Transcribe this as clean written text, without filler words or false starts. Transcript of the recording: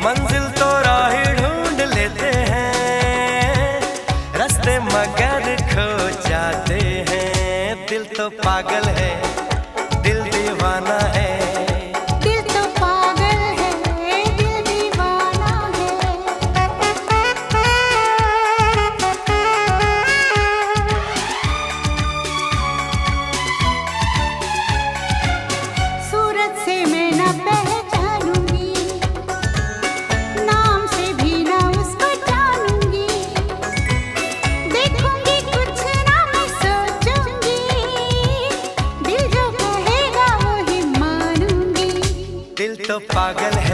मंजिल तो राही ढूंढ लेते हैं, रास्ते मगर खो जाते हैं। दिल तो पागल है, दिल दीवाना है। दिल तो पागल है, दिल दीवाना है। सूरत से मैं न पहचानूंगी, नाम से भी न उसको जानूंगी। देखूंगी कुछ ना मैं सोचूंगी, दिल जो कहेगा वो ही मानूंगी। दिल तो पागल है,